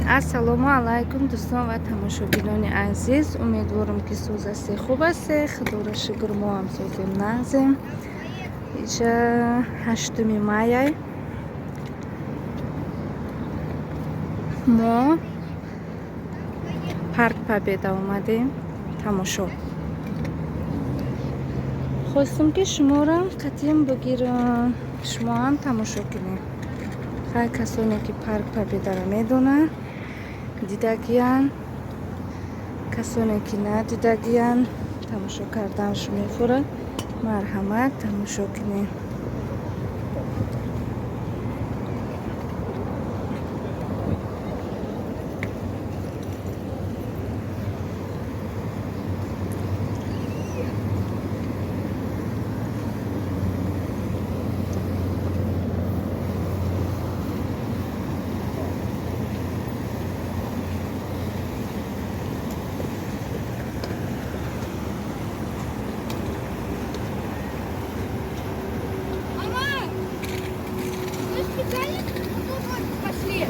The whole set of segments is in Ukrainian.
ассалому алайкум дӯстон ва тамошобинони азиз, умедворам ки сӯзасте хуб асте. Худоро шукр, мо ҳам сӯзем нағзем. иҷа 8 май мо парк Победа омадем тамошо. хостам ки шуморо қатъиян бигирам, шумо ҳам тамошо кунед. хай касоне ки парк Победаро медонанд дидагиян, касоне ки надидагиян тамошо карданашо мефурад. марҳамат, тамошо кунед. Пошли.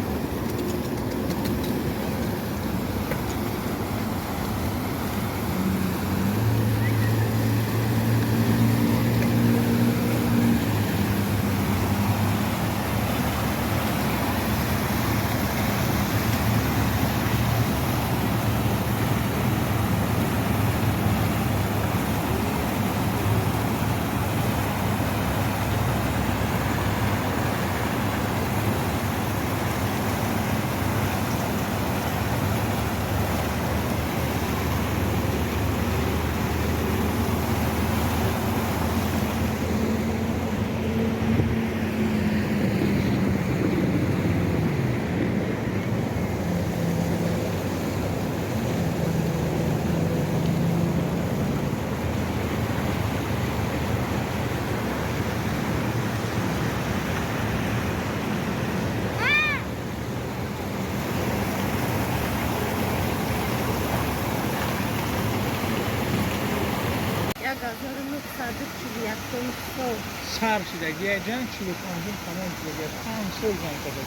سر شده یه جنگ چلو پانجون تمام شده پنج سال جنگ کرده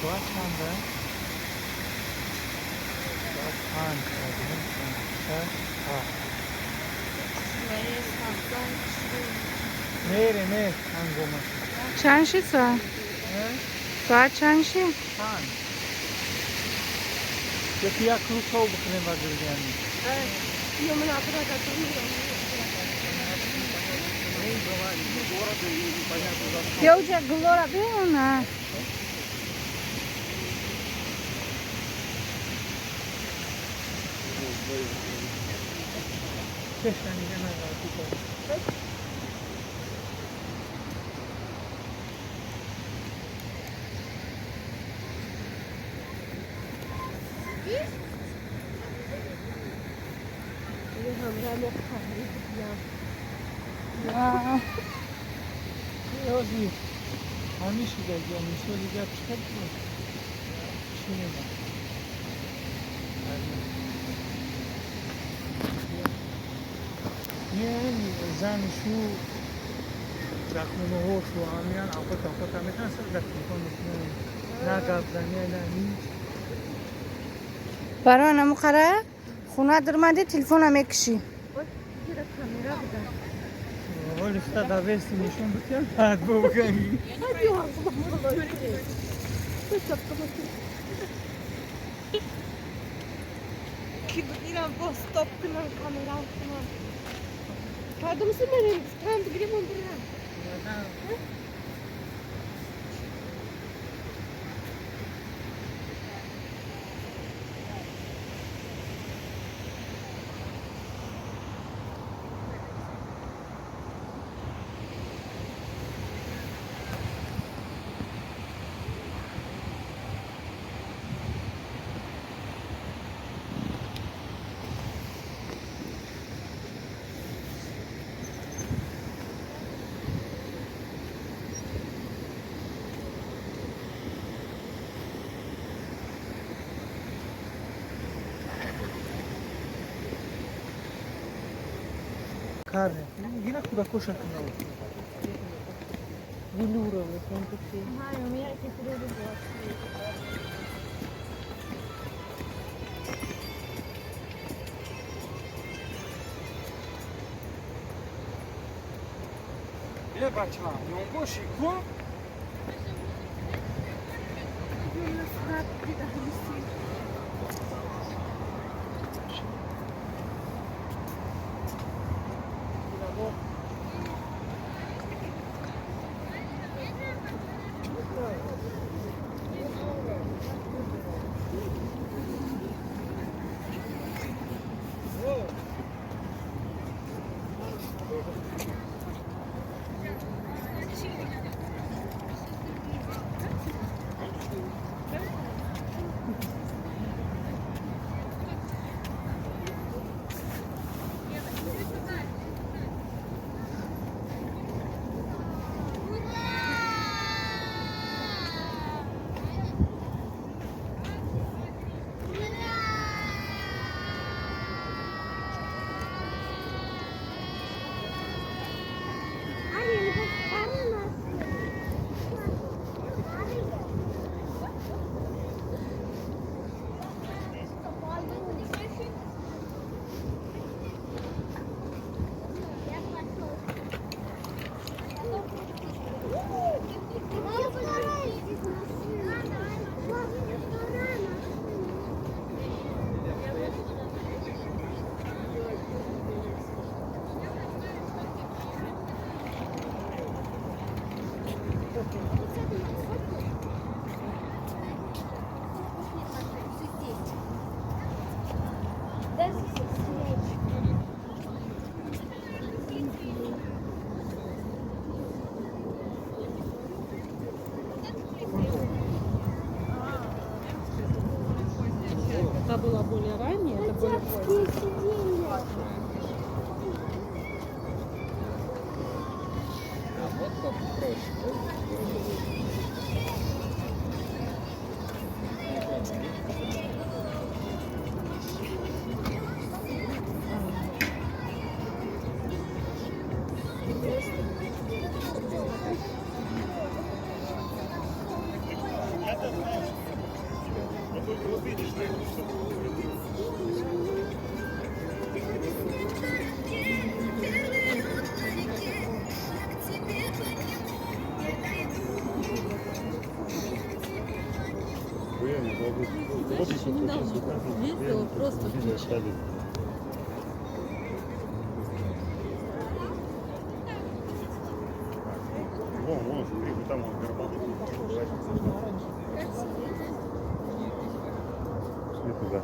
ساعت چنده؟ ساعت 5 میره انگومه چند شد ساعت؟ ساعت چند شد؟ 5 یکی یک روز خواب بکنیم و گرگانی Я уже говорила, бегала. یازی همیشه دیگه همیشه دیگه چکر کنم چی نمیم یعنی زنشو رخمونه هوش و همیان آفت همیتن سر رخمونه کنم نه قبضنیه نه نیچ برای نموخره خونه درمانده تلفون هم میکشی ولی فتا دوستی نشون بکن بعد بکنی Ki bugina bo stop kunam kamera kunam. Kadın mısın benim? Stand gireyim ondurma. Шикарно. Иди на куда кушать надо. Велюровый, он такие. Ага, и у меня таких любят. Bine bacıma, yongo şiko. Та была более ранняя, это более поздняя. А вот попроще. Еще недавно ездила, просто включила. Вон, смотри, вот там он горбатый. Шли туда.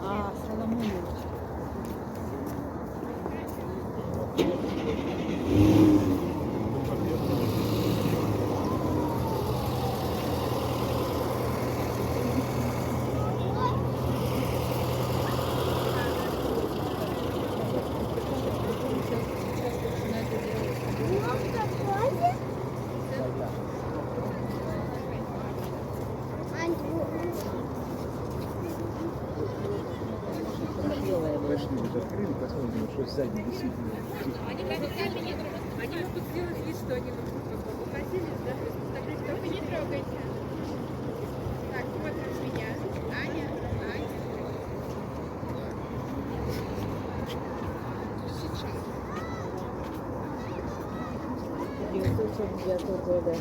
А, Соломонович. Пошли, вот открыли, посмотрим, что сзади висит. Они могут сделать вид, что они уходили, да? Только не трогайте. Так, смотрим меня. Аня. года.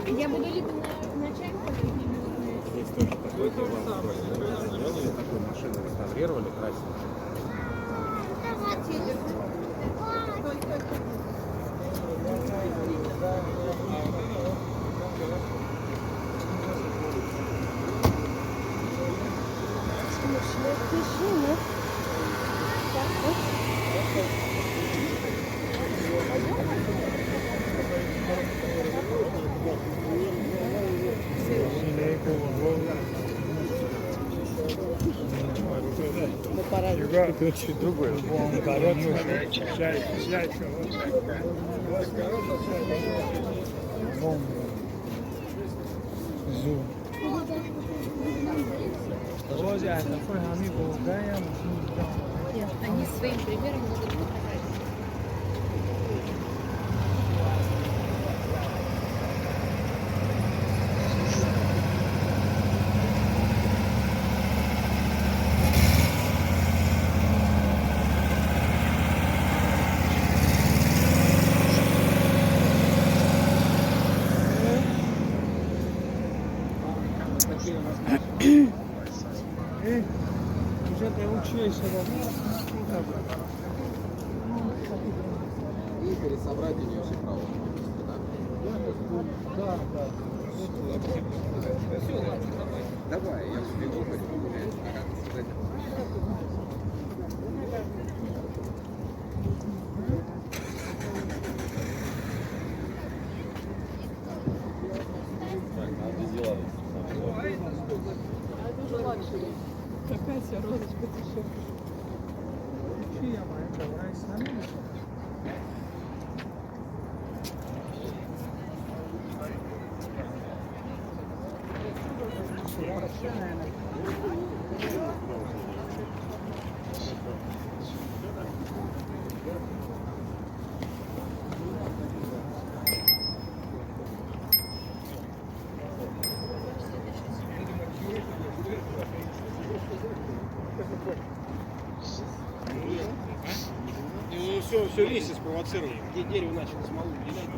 Я буду либо на чай ходить, Такую машину реставрировали, красили. Тишина. Так, вот. Это чуть другое. Он короткий, яйца. Вон. Зум. Розя, такой хами болгая, Они своим примером могут показать. Уже ты учишься, И пересобрать у нее все права. да. Давай, я сбегу, хочу погулять. Учи, я маю, давай, сами. Ну все листья спровоцировали. Где дерево начало смолу выделять?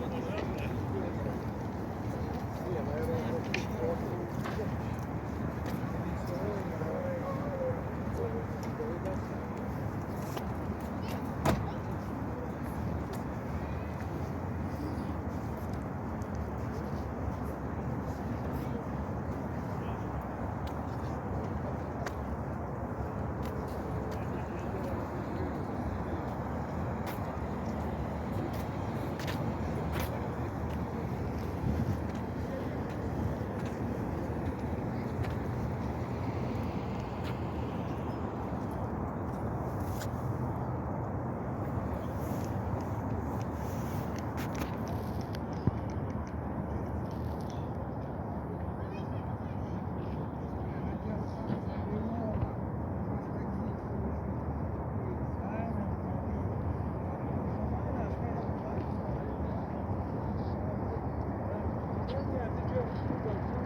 Thank you.